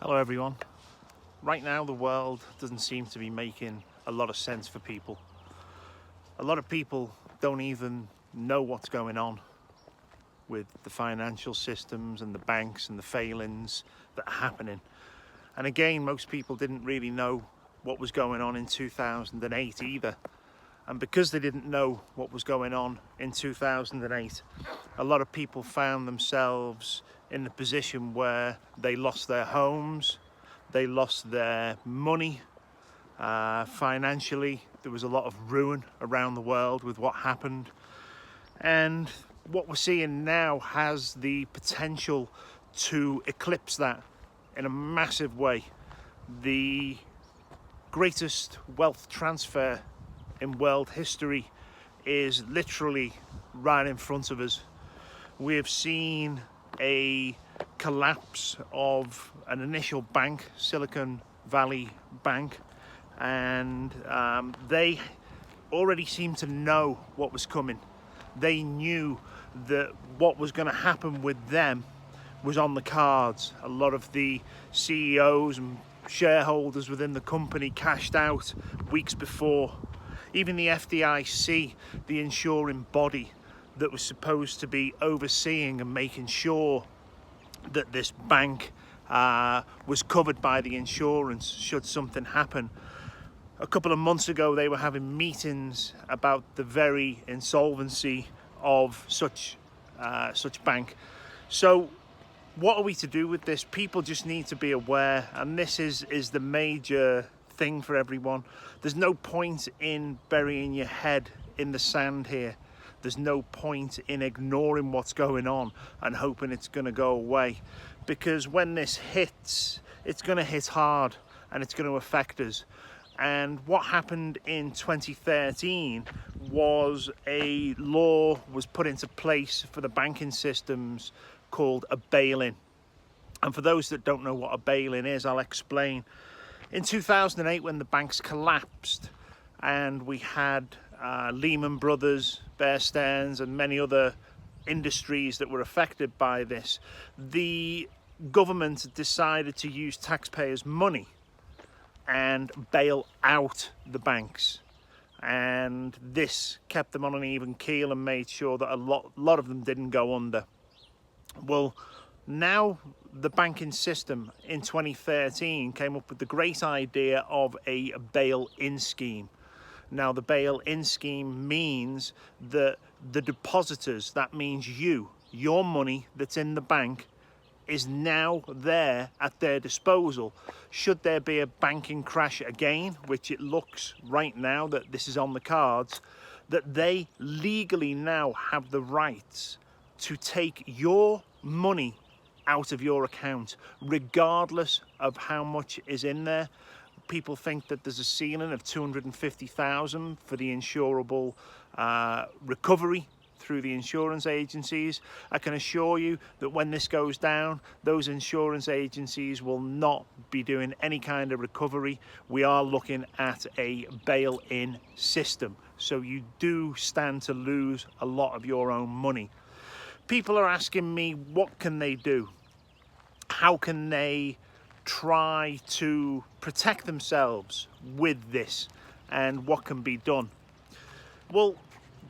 Hello everyone. Right now the world doesn't seem to be making a lot of sense for people. A lot of people don't even know what's going on with the financial systems and the banks and the failings that are happening. And again, most people didn't really know what was going on in 2008 either. And because they didn't know what was going on in 2008, a lot of people found themselves in a position where they lost their homes, they lost their money, financially. There was a lot of ruin around the world with what happened. And what we're seeing now has the potential to eclipse that in a massive way. The greatest wealth transfer in world history is literally right in front of us. We have seen a collapse of an initial bank, Silicon Valley Bank, and they already seemed to know what was coming. They knew that what was going to happen with them was on the cards. A lot of the CEOs and shareholders within the company cashed out weeks before. Even the FDIC, the insuring body that was supposed to be overseeing and making sure that this bank was covered by the insurance should something happen. A couple of months ago, they were having meetings about the very insolvency of such bank. So what are we to do with this? People just need to be aware, and this is the major thing for everyone. There's no point in burying your head in the sand here. There's no point in ignoring what's going on and hoping it's going to go away, because when this hits, it's going to hit hard and it's going to affect us. And what happened in 2013 was a law was put into place for the banking systems called a bail-in. And for those that don't know what a bail-in is, I'll explain. In 2008, when the banks collapsed and we had Lehman Brothers, Bear Stearns and many other industries that were affected by this, the government decided to use taxpayers' money and bail out the banks. And this kept them on an even keel and made sure that a lot of them didn't go under. Well, now the banking system in 2013 came up with the great idea of a bail-in scheme. Now, the bail-in scheme means that the depositors, that means your money that's in the bank, is now there at their disposal. Should there be a banking crash again, which it looks right now that this is on the cards, that they legally now have the rights to take your money out of your account, regardless of how much is in there. People think that there's a ceiling of 250,000 for the insurable recovery through the insurance agencies. I can assure you that when this goes down, those insurance agencies will not be doing any kind of recovery. We are looking at a bail-in system, so you do stand to lose a lot of your own money. People are asking me, what can they do? How can they try to protect themselves with this, and what can be done? Well,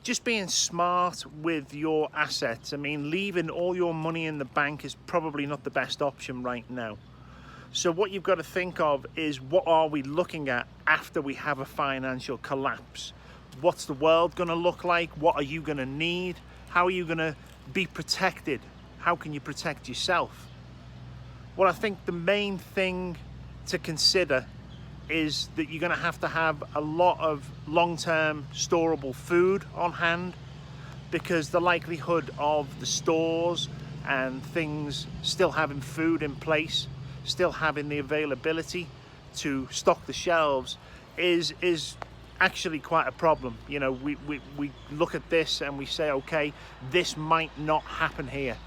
just being smart with your assets. I mean, leaving all your money in the bank is probably not the best option right now. So what you've got to think of is, what are we looking at after we have a financial collapse? What's the world going to look like? What are you going to need? How are you going to be protected? How can you protect yourself? Well, I think the main thing to consider is that you're going to have a lot of long-term storable food on hand, because the likelihood of the stores and things still having food in place, still having the availability to stock the shelves is actually quite a problem. You know, we look at this and we say, okay, this might not happen here.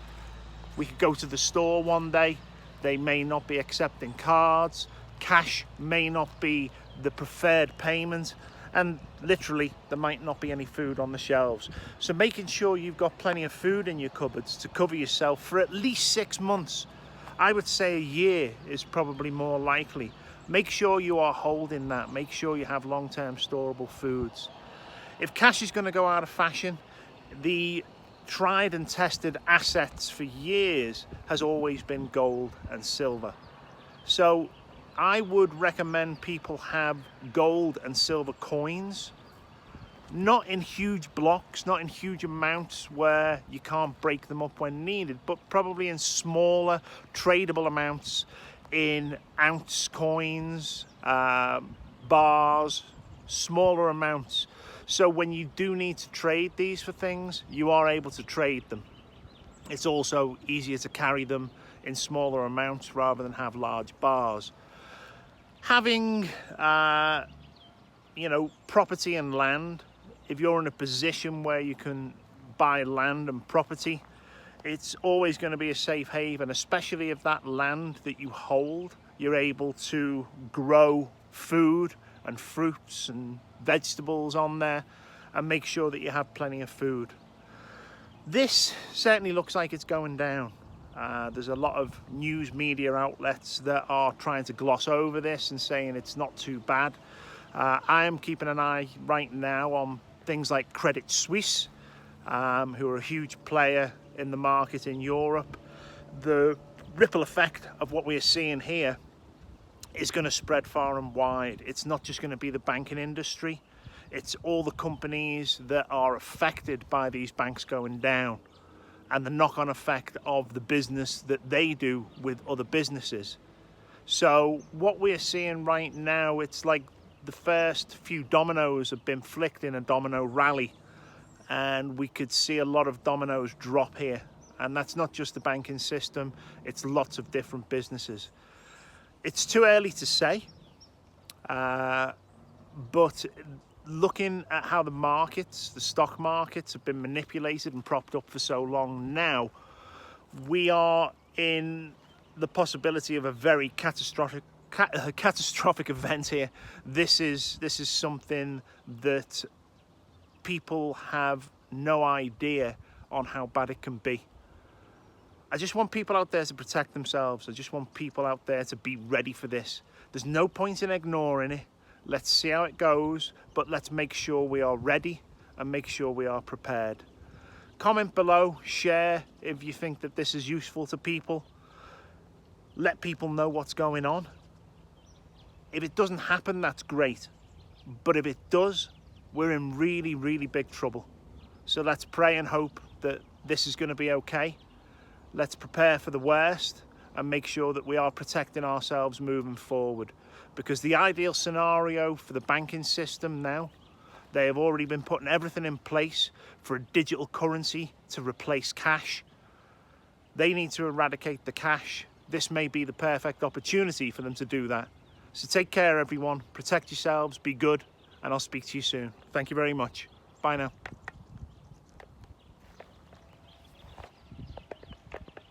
We could go to the store one day, they may not be accepting cards, cash may not be the preferred payment, and literally there might not be any food on the shelves. So making sure you've got plenty of food in your cupboards to cover yourself for at least 6 months. I would say a year is probably more likely. Make sure you are holding that. Make sure you have long-term storable foods. If cash is going to go out of fashion, the tried and tested assets for years has always been gold and silver. So I would recommend people have gold and silver coins, not in huge blocks, not in huge amounts where you can't break them up when needed, but probably in smaller tradable amounts, in ounce coins, bars, smaller amounts. So when you do need to trade these for things, you are able to trade them. It's also easier to carry them in smaller amounts rather than have large bars. Having property and land, if you're in a position where you can buy land and property, it's always going to be a safe haven, especially if that land that you hold, you're able to grow food and fruits and vegetables on there and make sure that you have plenty of food. This certainly looks like it's going down. There's a lot of news media outlets that are trying to gloss over this and saying it's not too bad. I am keeping an eye right now on things like Credit Suisse, who are a huge player in the market in Europe. The ripple effect of what we are seeing here is going to spread far and wide. It's not just going to be the banking industry, it's all the companies that are affected by these banks going down and the knock-on effect of the business that they do with other businesses. So what we're seeing right now, it's like the first few dominoes have been flicked in a domino rally, and we could see a lot of dominoes drop here. And that's not just the banking system, it's lots of different businesses. It's too early to say, but looking at how the markets, the stock markets, have been manipulated and propped up for so long now, we are in the possibility of a very catastrophic event here. This is something that people have no idea on how bad it can be. I just want people out there to protect themselves. I just want people out there to be ready for this. There's no point in ignoring it. Let's see how it goes, but let's make sure we are ready and make sure we are prepared. Comment below, share if you think that this is useful to people. Let people know what's going on. If it doesn't happen, that's great. But if it does, we're in really, really big trouble. So let's pray and hope that this is going to be okay. Let's prepare for the worst and make sure that we are protecting ourselves moving forward. Because the ideal scenario for the banking system now, they have already been putting everything in place for a digital currency to replace cash. They need to eradicate the cash. This may be the perfect opportunity for them to do that. So take care, everyone. Protect yourselves, be good, and I'll speak to you soon. Thank you very much. Bye now.